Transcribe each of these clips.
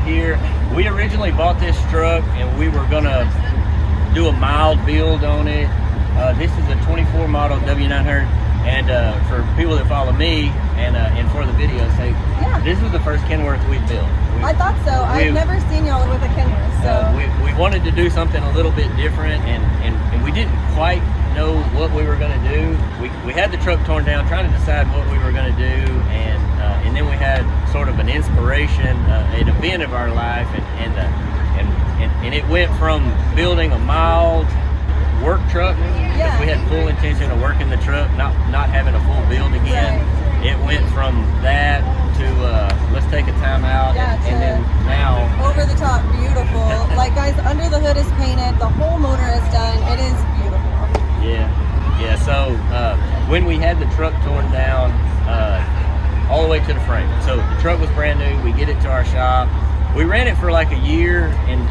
here. We originally bought this truck and we were gonna do a mild build on it. This is a 24 model W900, and for people that follow me and for the video sake, this is the first Kenworth we built. I thought so. I've never seen y'all with a Kenworth, so we wanted to do something a little bit different, and we didn't quite know what we were going to do. We had the truck torn down, trying to decide what we were going to do, and then we had sort of an inspiration, an event of our life, and it went from building a mild work truck, because we had full intention of working the truck, not having a full build again. It went from that to let's take a time out, and then now over the top, beautiful. Like, guys, under the hood is painted, the whole motor is done. It is beautiful. Yeah. So when we had the truck torn down, all the way to the frame, so the truck was brand new. We get it to our shop. We ran it for like a year, and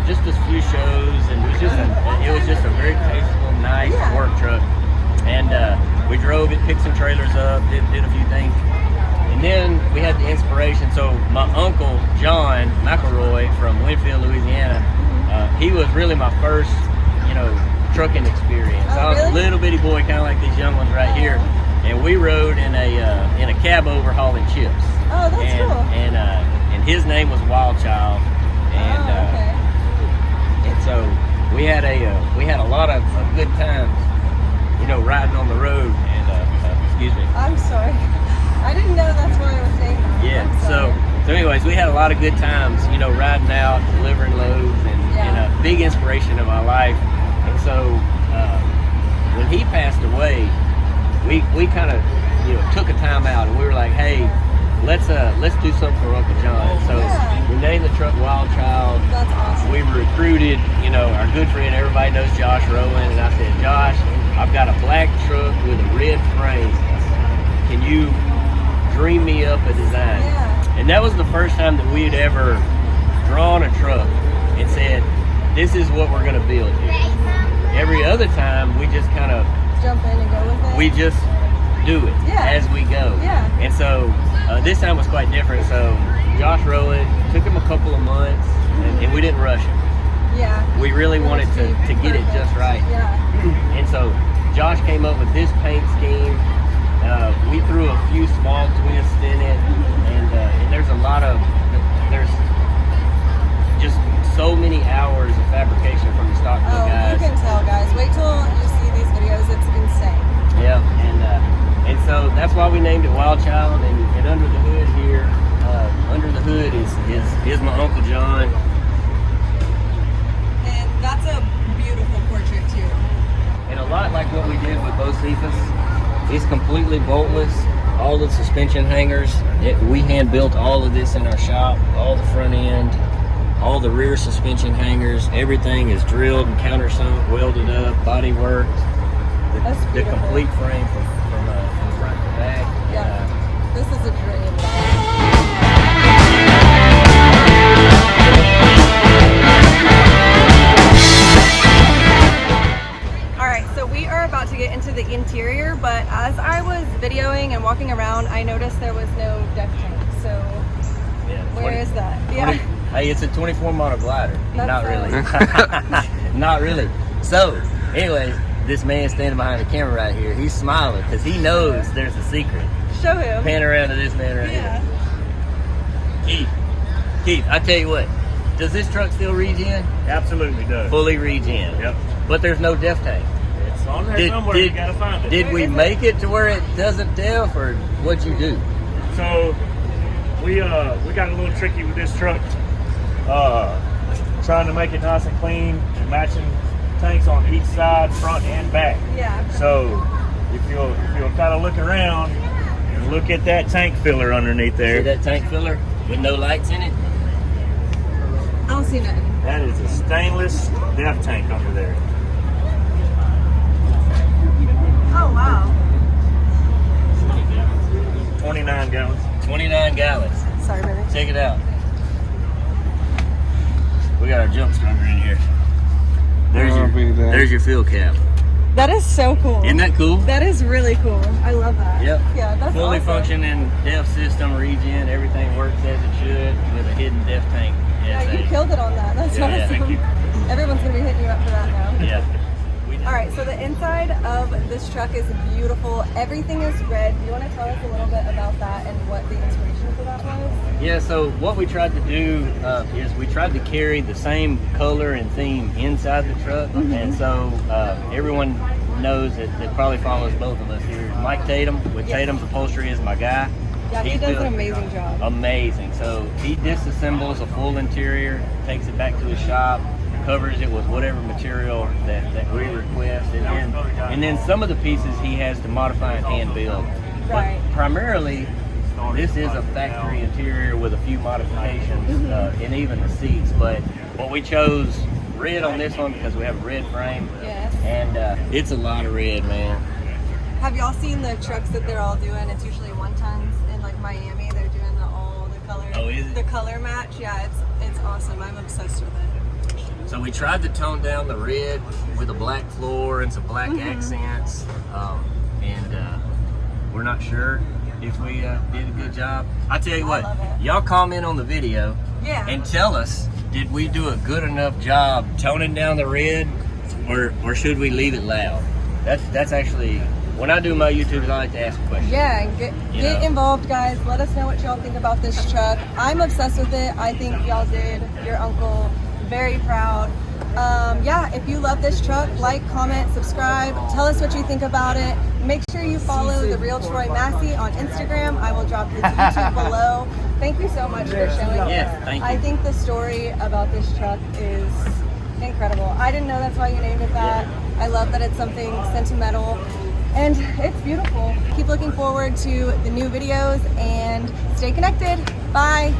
just a few shows, and it was just a very tasteful, nice work truck. And we drove it, picked some trailers up, did a few things, and then we had the inspiration. So my uncle John McElroy from Winfield, Louisiana, he was really my first, trucking experience. I was a little bitty boy, kind of like these young ones right here, and we rode in a cab over hauling chips. Oh, that's cool. And his name was Wild Child, and and so we had a lot of good times, riding on the road. And excuse me. I'm sorry. I didn't know that's where it was named. Yeah. So anyways, we had a lot of good times, riding out, delivering loads, and a big inspiration of my life. And so when he passed away, we kind of took a time out, and we were like, hey, let's do something for Uncle John. So we named the truck Wild Child. That's awesome. We recruited, our good friend, everybody knows Josh Rowland, and I said, Josh, I've got a black truck with a red frame. Can you dream me up a design? And that was the first time that we had ever drawn a truck and said, this is what we're going to build here. Every other time, we just kind of jump in and go with it. We just do it as we go. And so this time was quite different. So Josh Rowland, took him a couple of months, and we didn't rush him. We really wanted to get it just right. And so Josh came up with this paint scheme. We threw a few small twists in it, and there's just so many hours of fabrication from the stock guys. You can tell, guys. Wait till you see these videos. It's insane. And so that's why we named it Wild Child. And under the hood here, is my Uncle John. And that's a beautiful portrait too. And a lot like what we did with Bocephus, it's completely boltless. All the suspension hangers, we hand built all of this in our shop. All the front end, all the rear suspension hangers, everything is drilled and countersunk, welded up, body worked. The complete frame from front to back. This is a dream. Alright, so we are about to get into the interior, but as I was videoing and walking around, I noticed there was no deck tank. So where is that? Hey, it's a 24 model glider. Not really. Not really. So, anyways, this man standing behind the camera right here, he's smiling because he knows there's a secret. Show him. Pan around to this man right here. Keith, I tell you what, does this truck still regen? Absolutely does. Fully regen. Yep. But there's no def tank. It's on there somewhere, you gotta find it. Did we make it to where it doesn't def, or what'd you do? So, we got a little tricky with this truck. Trying to make it nice and clean and matching tanks on each side, front and back. So if you'll kind of look around and look at that tank filler underneath there. See that tank filler with no lights in it? I don't see nothing. That is a stainless def tank under there. Oh wow. 29 gallons. 29 gallons. Sorry, baby. Check it out. We got our jump starter in here. There's your fuel cap. That is so cool. Isn't that cool? That is really cool. I love that. Yep. Yeah, that's fully awesome. functioning DEF system, regen, everything works as it should with a hidden DEF tank. Yeah, you killed it on that. That's Yeah, awesome. thank you. Everyone's gonna be hitting you up for that now. Yeah. All right, so the inside of this truck is beautiful. Everything is red. Do you want to tell us a little bit about that and what the inspiration for that was? Yeah, so what we tried to do is we tried to carry the same color and theme inside the truck. And so everyone knows that probably follows both of us here. Mike Tatum with Tatum's Upholstery is my guy. Yeah, he does an amazing job. Amazing. So he disassembles a full interior, takes it back to his shop, covers it with whatever material that we request, and then some of the pieces he has to modify and hand build. Right. But primarily, this is a factory interior with a few modifications and even the seats. But what we chose red on this one because we have a red frame. Yes. And it's a lot of red, man. Have y'all seen the trucks that they're all doing? It's usually 1 tons in like Miami. They're doing the color. Oh, is it? The color match. Yeah, it's awesome. I'm obsessed with it. So we tried to tone down the red with a black floor and some black accents, and we're not sure if we did a good job. I tell you what, love it. y'all comment on the video and tell us, did we do a good enough job toning down the red, or should we leave it loud? That's actually, when I do my YouTubes, I like to ask questions. Yeah, get involved, guys. Let us know what y'all think about this truck. I'm obsessed with it. I think y'all did your uncle very proud. Yeah, if you love this truck, like, comment, subscribe, tell us what you think about it. Make sure you follow The Real Troy Massey on Instagram. I will drop his YouTube below. Thank you so much for showing us. Yeah, thank you. I think the story about this truck is incredible. I didn't know that's why you named it that. I love that it's something sentimental, and it's beautiful. Keep looking forward to the new videos and stay connected. Bye.